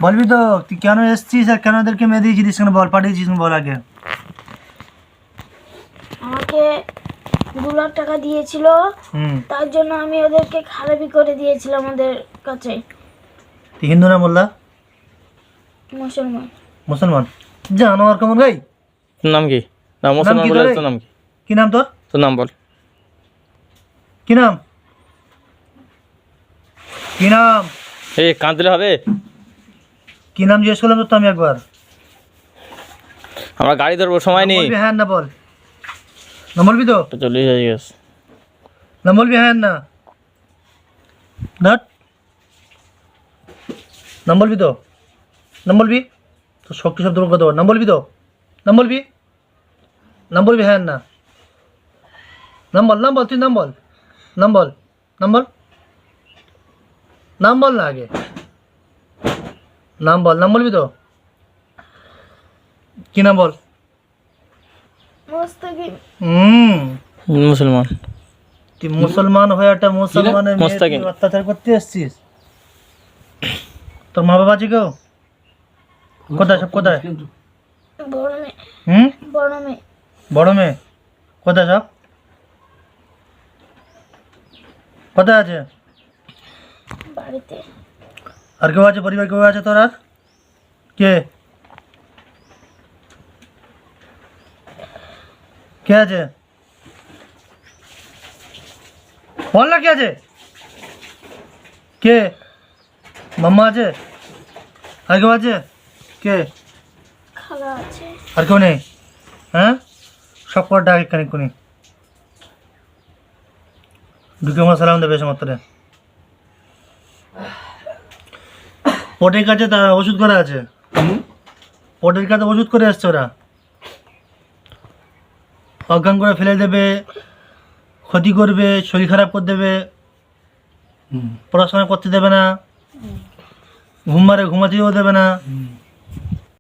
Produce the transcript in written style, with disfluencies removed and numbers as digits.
বলবি তো তুই কেন এসছিস আর কেন ওদেরকে মেয়ে দিয়েছিলিস, কেন বল, পাঠিয়েছিস বল আগে। আমাকে 2 লাখ টাকা দিয়েছিল, হুম, তার জন্য আমি ওদেরকে খারাপি করে দিয়েছিলাম ওদের কাছে। তুই হিন্দু না মোল্লা? মুসলমান। মুসলমান? জানোয়ার কেমন গাই। তোর নাম কি? না নাম মুসলমান কি বলে তোর? তোর নাম কি? কি নাম তোর? তোর নাম বল। কি নাম? কি নাম? এই কাঁদলে হবে? কি নাম জিজ্ঞেস করলাম তো আমি একবার। আমরা গাড়ি ধরবো, সময় নেই। বলবি হ্যাঁ না বল। না বলবি তো? তো চল্লিশ হয়ে গেছে। না বলবি হ্যাঁ না? নাট। নাম বলবি তো? নাম বলবি তো? শক্তি শব্দ কথা বল। নাম বলবি তো? নাম বলবি? নাম বলবি হ্যাঁ না? নাম বল, নাম বল, তুই নাম বল, নাম বল, নাম বল, নাম বল না আগে, নাম বল, নাম বলবি তো? কি নাম বল? মুস্তাকিম। মুসলমান। তুই মুসলমান হয়ে একটা মুসলমানের মেয়ে মুস্তাকিম। তুই অত্যাচার করতে এসছিস? তোর মা বাবা আছে কেউ? কোথায় সব, কোথায়? বড় মেয়ে। হুম, বড় মেয়ে। বড় মেয়ে কোথায় সব? কোথায় আছে? বাড়িতে। আর কেউ আছে, পরিবার কেউ আছে তোর আর? কে কে আছে? বল না কে আছে? কে? মাম্মা আছে? আর কেউ আছে? কে? খালা আছে। আর কেউ নেই? হ্যাঁ, সব করে ডাক এখানে কোনি ঢুকে আমার সালাম দেবে মাত্রে। পোটের কাছে তা ওষুধ করা আছে, পোটের কাছে ওষুধ করে আসছে ওরা। অজ্ঞান করে ফেলে দেবে, ক্ষতি করবে, শরীর খারাপ করে দেবে, পড়াশোনা করতে দেবে না, ঘুম মারে ঘুমাতেও দেবে না,